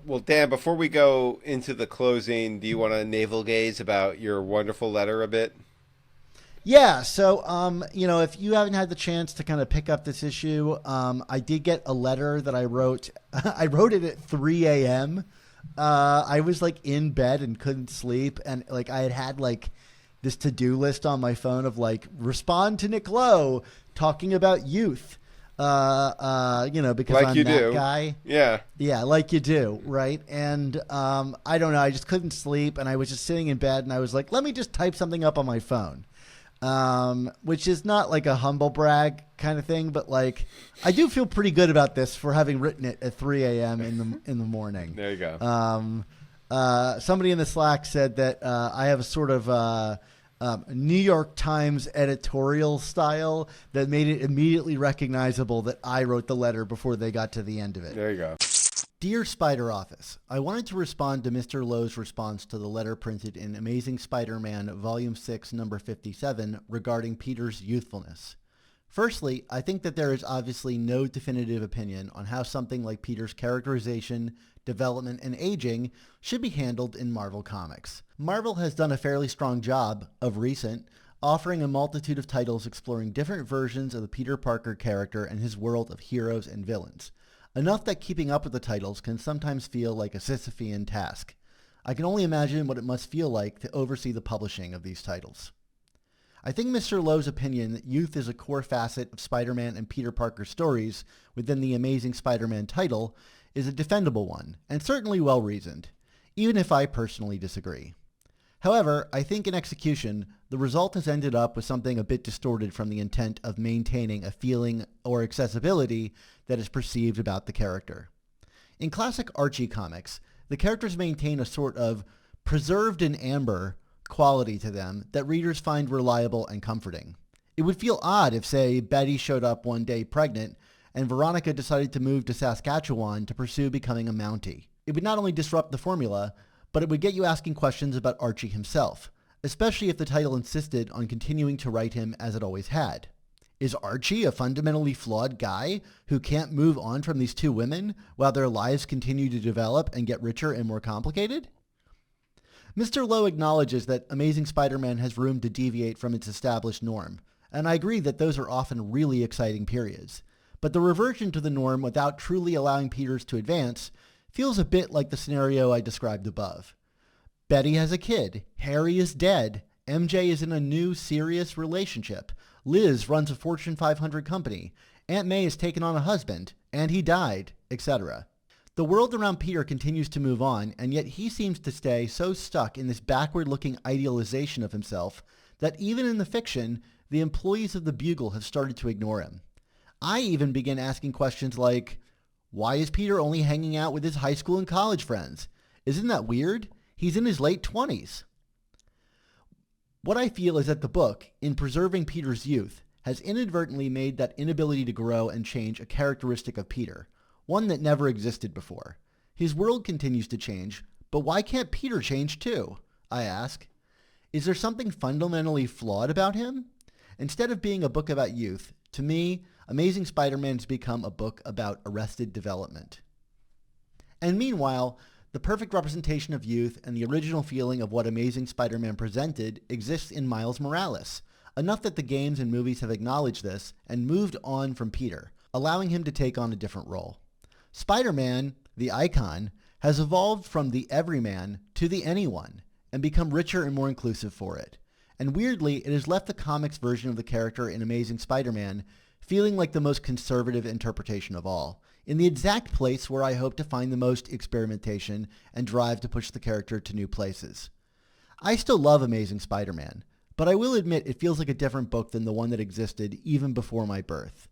Well, Dan, before we go into the closing, do you want to navel gaze about your wonderful letter a bit? Yeah, so if you haven't had the chance to kind of pick up this issue, I did get a letter that I wrote. I wrote it at 3 a.m. I was like in bed and couldn't sleep, and like I had like this to-do list on my phone of like respond to Nick Lowe talking about youth. Because Like I'm you that do. guy. Yeah. Yeah, like you do, right? And I don't know, I just couldn't sleep, and I was just sitting in bed, and I was like, let me just type something up on my phone, which is not like a humble brag kind of thing, but like I do feel pretty good about this for having written it at 3 a.m. in the morning. There you go. Somebody in the Slack said that I have a sort of New York Times editorial style that made it immediately recognizable that I wrote the letter before they got to the end of it. There you go. Dear Spider Office, I wanted to respond to Mr. Lowe's response to the letter printed in Amazing Spider-Man Volume 6, Number 57, regarding Peter's youthfulness. Firstly, I think that there is obviously no definitive opinion on how something like Peter's characterization, development, and aging should be handled in Marvel Comics. Marvel has done a fairly strong job, of recent, offering a multitude of titles exploring different versions of the Peter Parker character and his world of heroes and villains. Enough that keeping up with the titles can sometimes feel like a Sisyphean task. I can only imagine what it must feel like to oversee the publishing of these titles. I think Mr. Lowe's opinion that youth is a core facet of Spider-Man and Peter Parker stories within the Amazing Spider-Man title is a defendable one, and certainly well-reasoned, even if I personally disagree. However, I think in execution, the result has ended up with something a bit distorted from the intent of maintaining a feeling or accessibility that is perceived about the character. In classic Archie comics, the characters maintain a sort of preserved in amber quality to them that readers find reliable and comforting. It would feel odd if, say, Betty showed up one day pregnant and Veronica decided to move to Saskatchewan to pursue becoming a Mountie. It would not only disrupt the formula, but it would get you asking questions about Archie himself, especially if the title insisted on continuing to write him as it always had. Is Archie a fundamentally flawed guy who can't move on from these two women while their lives continue to develop and get richer and more complicated? Mr. Lowe acknowledges that Amazing Spider-Man has room to deviate from its established norm, and I agree that those are often really exciting periods. But the reversion to the norm without truly allowing Peters to advance feels a bit like the scenario I described above. Betty has a kid, Harry is dead, MJ is in a new serious relationship, Liz runs a Fortune 500 company, Aunt May has taken on a husband, and he died, etc. The world around Peter continues to move on, and yet he seems to stay so stuck in this backward-looking idealization of himself that even in the fiction, the employees of the Bugle have started to ignore him. I even begin asking questions like, why is Peter only hanging out with his high school and college friends? Isn't that weird? He's in his late 20s. What I feel is that the book, in preserving Peter's youth, has inadvertently made that inability to grow and change a characteristic of Peter, one that never existed before. His world continues to change, but why can't Peter change too? I ask. Is there something fundamentally flawed about him? Instead of being a book about youth, to me, Amazing Spider-Man has become a book about arrested development. And meanwhile, the perfect representation of youth and the original feeling of what Amazing Spider-Man presented exists in Miles Morales, enough that the games and movies have acknowledged this and moved on from Peter, allowing him to take on a different role. Spider-Man, the icon, has evolved from the everyman to the anyone and become richer and more inclusive for it. And weirdly, it has left the comics version of the character in Amazing Spider-Man feeling like the most conservative interpretation of all, in the exact place where I hope to find the most experimentation and drive to push the character to new places. I still love Amazing Spider-Man, but I will admit it feels like a different book than the one that existed even before my birth.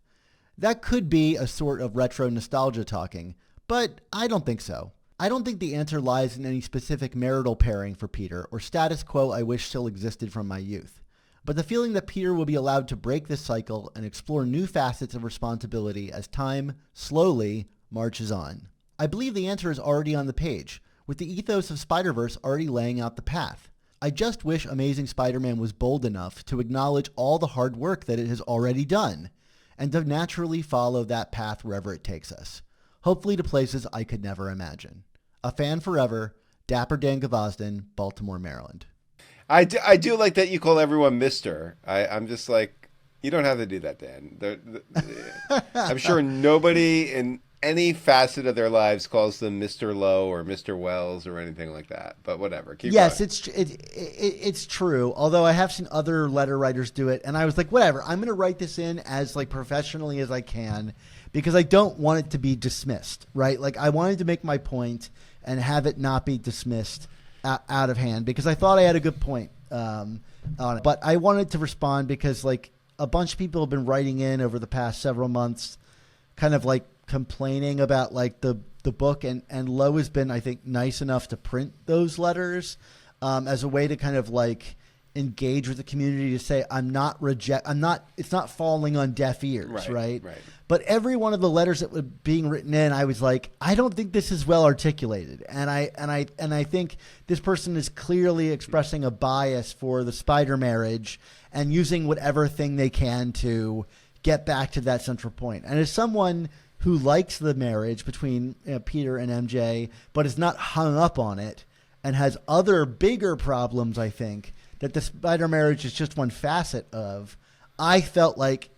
That could be a sort of retro nostalgia talking, but I don't think so. I don't think the answer lies in any specific marital pairing for Peter or status quo I wish still existed from my youth, but the feeling that Peter will be allowed to break this cycle and explore new facets of responsibility as time, slowly, marches on. I believe the answer is already on the page, with the ethos of Spider-Verse already laying out the path. I just wish Amazing Spider-Man was bold enough to acknowledge all the hard work that it has already done, and to naturally follow that path wherever it takes us, hopefully to places I could never imagine. A fan forever, Dapper Dan Gavosden, Baltimore, Maryland. I do like that you call everyone Mister. I'm just like, you don't have to do that, Dan. I'm sure nobody in any facet of their lives calls them Mr. Lowe or Mr. Wells or anything like that. But whatever, keep Yes, going. it's true. Although I have seen other letter writers do it, and I was like, whatever. I'm going to write this in as like professionally as I can because I don't want it to be dismissed, right? Like I wanted to make my point and have it not be dismissed out of hand because I thought I had a good point on it. But I wanted to respond because like a bunch of people have been writing in over the past several months, kind of like complaining about like the book, and Lowe has been, I think, nice enough to print those letters as a way to kind of like engage with the community to say it's not falling on deaf ears, right? But every one of the letters that were being written in, I was like, I don't think this is well articulated, and I think this person is clearly expressing a bias for the spider marriage and using whatever thing they can to get back to that central point. And as someone who likes the marriage between Peter and MJ, but is not hung up on it and has other bigger problems, I think, that the spider marriage is just one facet of, I felt like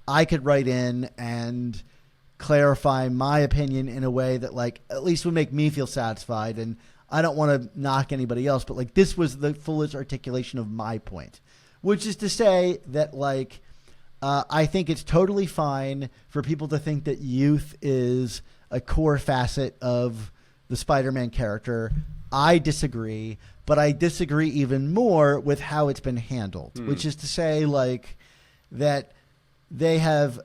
I could write in and clarify my opinion in a way that like at least would make me feel satisfied. And I don't want to knock anybody else, but like this was the fullest articulation of my point, which is to say that like, I think it's totally fine for people to think that youth is a core facet of the Spider-Man character. I disagree, but I disagree even more with how it's been handled, which is to say like that they have,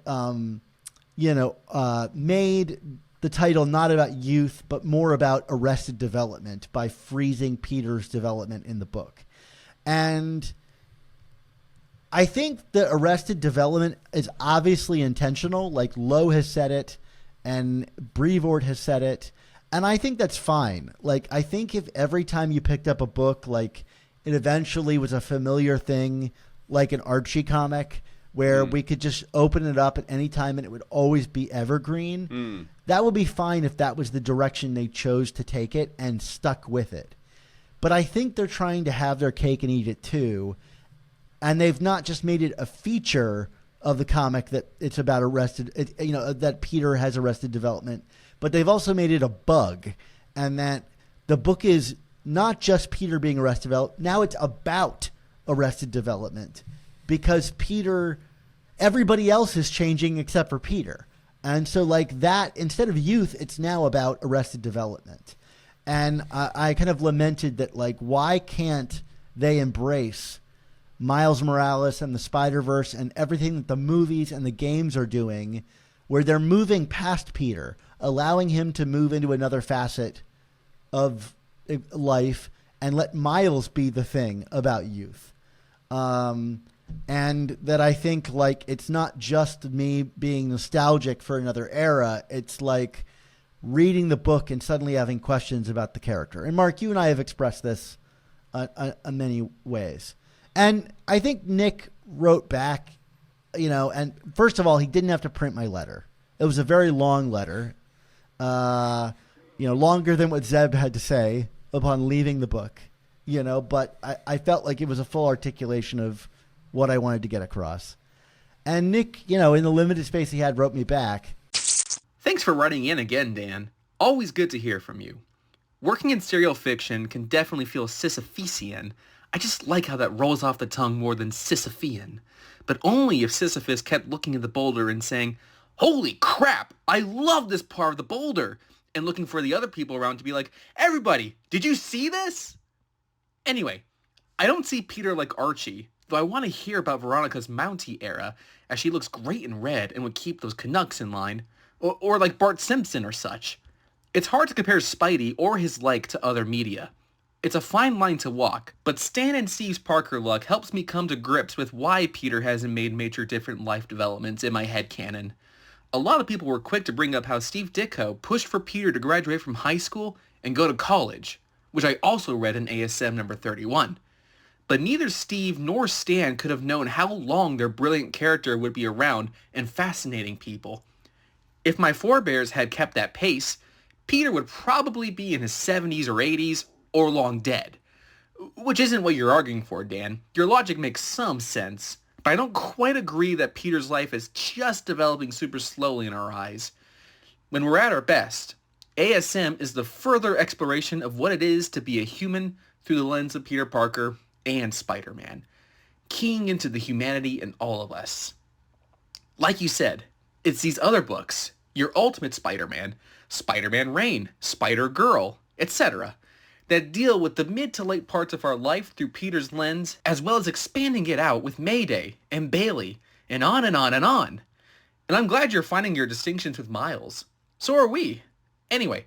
made the title not about youth, but more about arrested development by freezing Peter's development in the book. And I think the arrested development is obviously intentional. Like Lowe has said it and Brevoort has said it. And I think that's fine. Like, I think if every time you picked up a book, like it eventually was a familiar thing, like an Archie comic where we could just open it up at any time and it would always be evergreen. That would be fine if that was the direction they chose to take it and stuck with it. But I think they're trying to have their cake and eat it too. And they've not just made it a feature of the comic that it's about that Peter has arrested development, but they've also made it a bug, and that the book is not just Peter being arrested development. Now it's about arrested development because everybody else is changing except for Peter. And so like that, instead of youth, it's now about arrested development. And I kind of lamented that like, why can't they embrace Miles Morales and the Spider-Verse and everything that the movies and the games are doing, where they're moving past Peter, allowing him to move into another facet of life and let Miles be the thing about youth. And that I think like it's not just me being nostalgic for another era. It's like reading the book and suddenly having questions about the character. And Mark, you and I have expressed this in many ways. And I think Nick wrote back, and first of all, he didn't have to print my letter. It was a very long letter, longer than what Zeb had to say upon leaving the book, but I felt like it was a full articulation of what I wanted to get across. And Nick, in the limited space he had, wrote me back. Thanks for writing in again, Dan. Always good to hear from you. Working in serial fiction can definitely feel Sisyphean. I just like how that rolls off the tongue more than Sisyphean. But only if Sisyphus kept looking at the boulder and saying, "Holy crap, I love this part of the boulder," and looking for the other people around to be like, "Everybody, did you see this?" Anyway, I don't see Peter like Archie, though I want to hear about Veronica's Mountie era, as she looks great in red and would keep those Canucks in line, or like Bart Simpson or such. It's hard to compare Spidey or his like to other media. It's a fine line to walk, but Stan and Steve's Parker luck helps me come to grips with why Peter hasn't made major different life developments in my headcanon. A lot of people were quick to bring up how Steve Ditko pushed for Peter to graduate from high school and go to college, which I also read in ASM number 31. But neither Steve nor Stan could have known how long their brilliant character would be around and fascinating people. If my forebears had kept that pace, Peter would probably be in his 70s or 80s or long dead. Which isn't what you're arguing for, Dan. Your logic makes some sense, but I don't quite agree that Peter's life is just developing super slowly in our eyes. When we're at our best, ASM is the further exploration of what it is to be a human through the lens of Peter Parker and Spider-Man, keying into the humanity in all of us. Like you said, it's these other books, your Ultimate Spider-Man, Spider-Man Reign, Spider-Girl, etc., that deal with the mid to late parts of our life through Peter's lens, as well as expanding it out with Mayday and Bailey, and on and on and on. And I'm glad you're finding your distinctions with Miles. So are we. Anyway,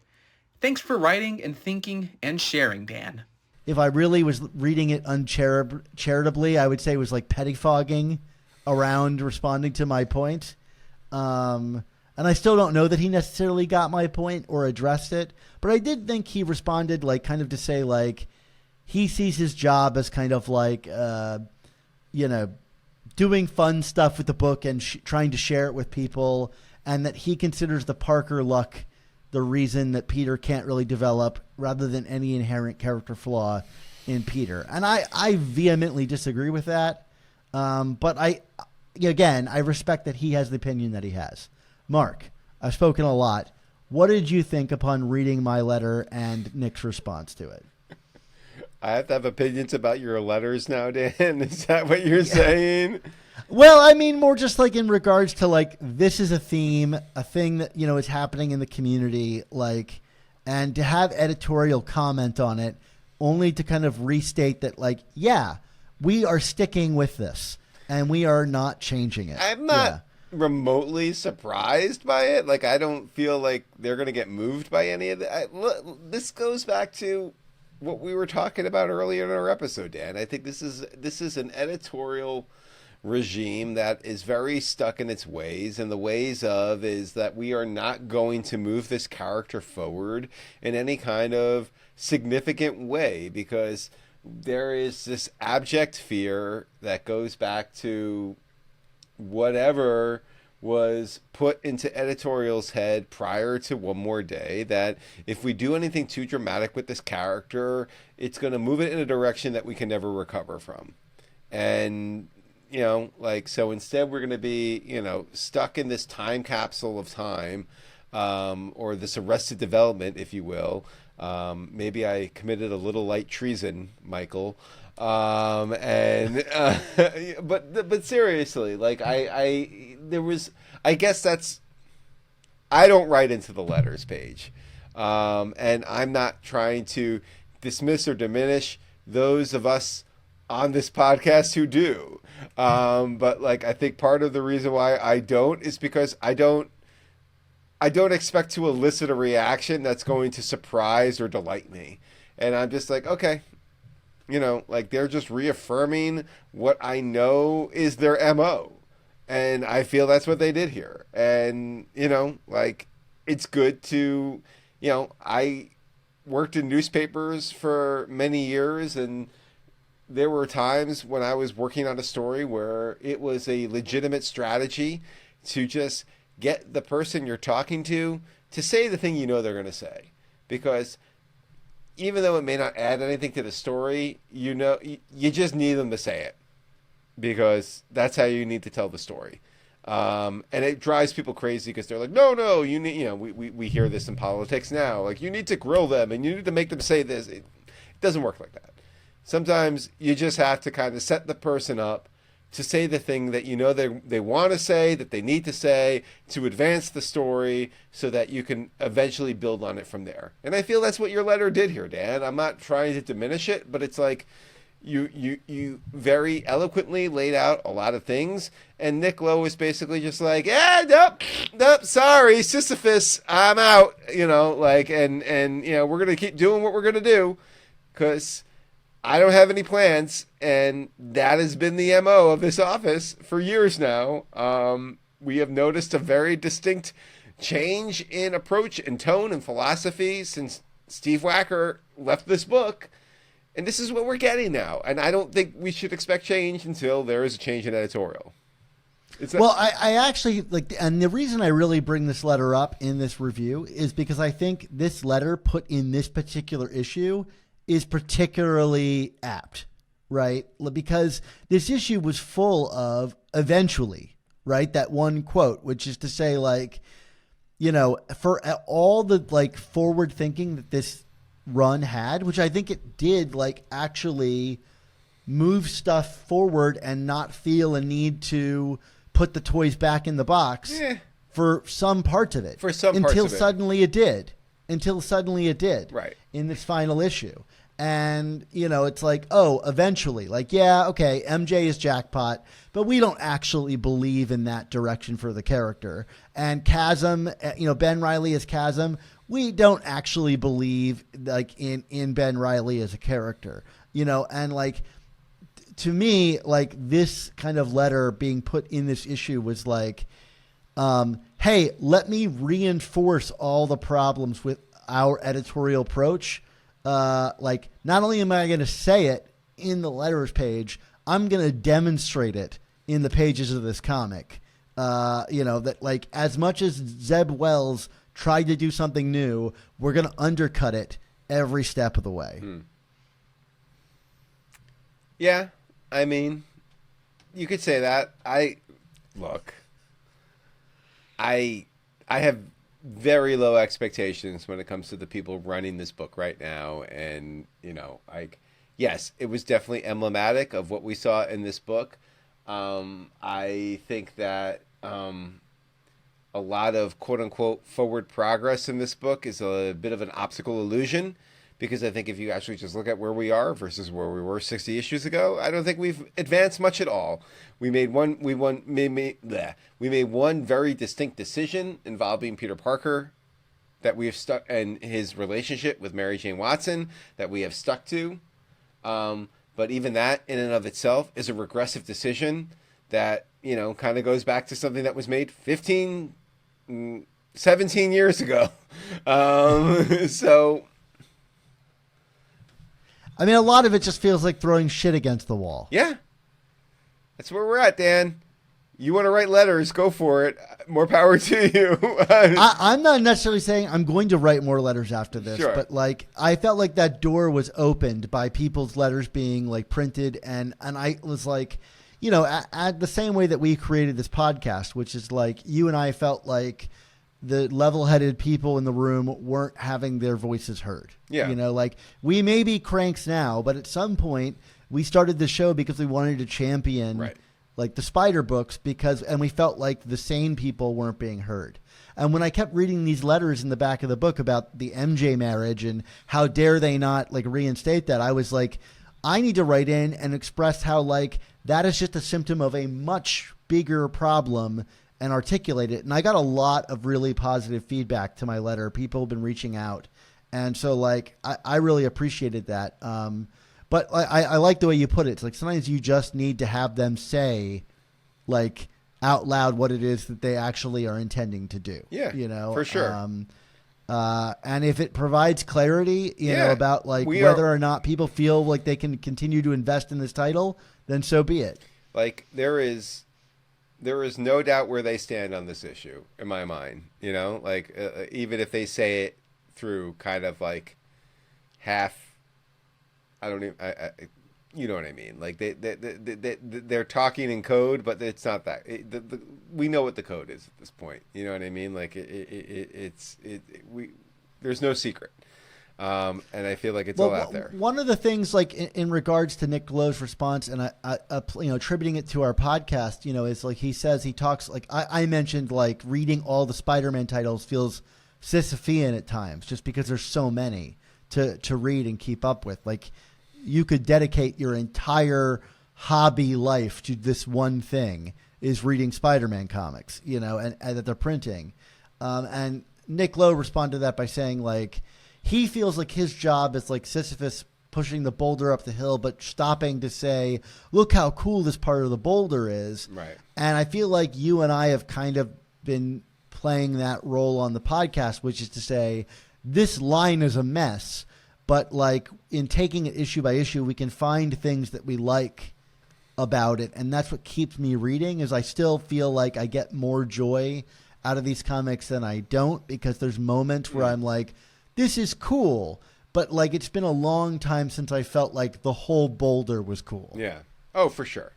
thanks for writing and thinking and sharing, Dan. If I really was reading it uncharitably, I would say it was like pettifogging around responding to my point. And I still don't know that he necessarily got my point or addressed it, but I did think he responded like kind of to say like he sees his job as kind of like, doing fun stuff with the book and trying to share it with people, and that he considers the Parker luck the reason that Peter can't really develop rather than any inherent character flaw in Peter. And I vehemently disagree with that. But I respect that he has the opinion that he has. Mark, I've spoken a lot. What did you think upon reading my letter and Nick's response to it? I have to have opinions about your letters now, Dan. Is that what you're saying? Well, I mean, more just like in regards to like, this is a theme, a thing that, is happening in the community, like, and to have editorial comment on it only to kind of restate that, like, yeah, we are sticking with this and we are not changing it. I'm not remotely surprised by it. Like, I don't feel like they're going to get moved by any of that. This goes back to what we were talking about earlier in our episode, Dan. I think this is an editorial regime that is very stuck in its ways, and the ways of is that we are not going to move this character forward in any kind of significant way, because there is this abject fear that goes back to whatever was put into editorial's head prior to One More Day, that if we do anything too dramatic with this character, it's going to move it in a direction that we can never recover from. And so instead we're going to be, stuck in this time capsule of time, or this arrested development, if you will. Maybe I committed a little light treason, Michael. But seriously, like I don't write into the letters page. And I'm not trying to dismiss or diminish those of us on this podcast who do. But like, I think part of the reason why I don't is because I don't expect to elicit a reaction that's going to surprise or delight me. And I'm just like, okay, like they're just reaffirming what I know is their MO. And I feel that's what they did here. And, like it's good to, I worked in newspapers for many years, and there were times when I was working on a story where it was a legitimate strategy to just get the person you're talking to say the thing they're going to say. Because even though it may not add anything to the story, you just need them to say it. Because that's how you need to tell the story. And it drives people crazy because they're like, no, you need, we hear this in politics now. Like, you need to grill them and you need to make them say this. It doesn't work like that. Sometimes you just have to kind of set the person up to say the thing that they want to say, that they need to say, to advance the story so that you can eventually build on it from there. And I feel that's what your letter did here, Dan. I'm not trying to diminish it, but it's like you very eloquently laid out a lot of things, and Nick Lowe was basically just like, nope, sorry, Sisyphus, I'm out, and we're going to keep doing what we're going to do because I don't have any plans, and that has been the MO of this office for years now. We have noticed a very distinct change in approach and tone and philosophy since Steve Wacker left this book, and this is what we're getting now. And I don't think we should expect change until there is a change in editorial. Well, I actually like, and the reason I really bring this letter up in this review is because I think this letter put in this particular issue is particularly apt, right? Because this issue was full of eventually, right? That one quote, which is to say, like, for all the like forward thinking that this run had, which I think it did, like actually move stuff forward and not feel a need to put the toys back in the box for some parts of it. For some parts until of it. suddenly it did. Until suddenly it did. Right. In this final issue. And, it's like, oh, eventually. Like, yeah, okay, MJ is jackpot, but we don't actually believe in that direction for the character. And Chasm, Ben Reilly as Chasm, we don't actually believe, like, in Ben Reilly as a character. And, like, to me, like, this kind of letter being put in this issue was like, hey, let me reinforce all the problems with our editorial approach. Like, not only am I going to say it in the letters page, I'm going to demonstrate it in the pages of this comic. That, like, as much as Zeb Wells tried to do something new, we're going to undercut it every step of the way. Yeah. I mean, you could say that. I have very low expectations when it comes to the people running this book right now. And, yes, it was definitely emblematic of what we saw in this book. I think that a lot of quote unquote forward progress in this book is a bit of an optical illusion. Because I think if you actually just look at where we are versus where we were 60 issues ago, I don't think we've advanced much at all. We made one very distinct decision involving Peter Parker that we have stuck, and his relationship with Mary Jane Watson that we have stuck to. But even that in and of itself is a regressive decision that, kind of goes back to something that was made 17 years ago. So... I mean, a lot of it just feels like throwing shit against the wall. Yeah. That's where we're at, Dan. You want to write letters, go for it. More power to you. I'm not necessarily saying I'm going to write more letters after this, Sure. But like I felt like that door was opened by people's letters being like printed, and I was like, at the same way that we created this podcast, which is like you and I felt like the level-headed people in the room weren't having their voices heard. Yeah. Like we may be cranks now, but at some point we started the show because we wanted to champion like the Spider books and we felt like the sane people weren't being heard. And when I kept reading these letters in the back of the book about the MJ marriage and how dare they not like reinstate that, I was like, I need to write in and express how like that is just a symptom of a much bigger problem and articulate it. And I got a lot of really positive feedback to my letter. People have been reaching out. And so like, I really appreciated that. But I like the way you put it. It's like, sometimes you just need to have them say like out loud what it is that they actually are intending to do. Yeah, for sure. And if it provides clarity, about like whether or not people feel like they can continue to invest in this title, then so be it. Like there is no doubt where they stand on this issue in my mind, like even if they say it through kind of like half, I don't even, you know what I mean? Like they're talking in code, but it's not that. We know what the code is at this point. You know what I mean? Like there's no secret. And I feel like it's all out there. One of the things, like in regards to Nick Lowe's response, and attributing it to our podcast, is like he talks like I mentioned, like reading all the Spider-Man titles feels Sisyphean at times, just because there's so many to read and keep up with. Like you could dedicate your entire hobby life to this one thing, is reading Spider-Man comics, and that they're printing. And Nick Lowe responded to that by saying like, he feels like his job is like Sisyphus pushing the boulder up the hill, but stopping to say, look how cool this part of the boulder is. Right. And I feel like you and I have kind of been playing that role on the podcast, which is to say, this line is a mess, but like in taking it issue by issue, we can find things that we like about it, and that's what keeps me reading. Is I still feel like I get more joy out of these comics than I don't, because there's moments where I'm like, this is cool, but like it's been a long time since I felt like the whole boulder was cool. Yeah. Oh, for sure.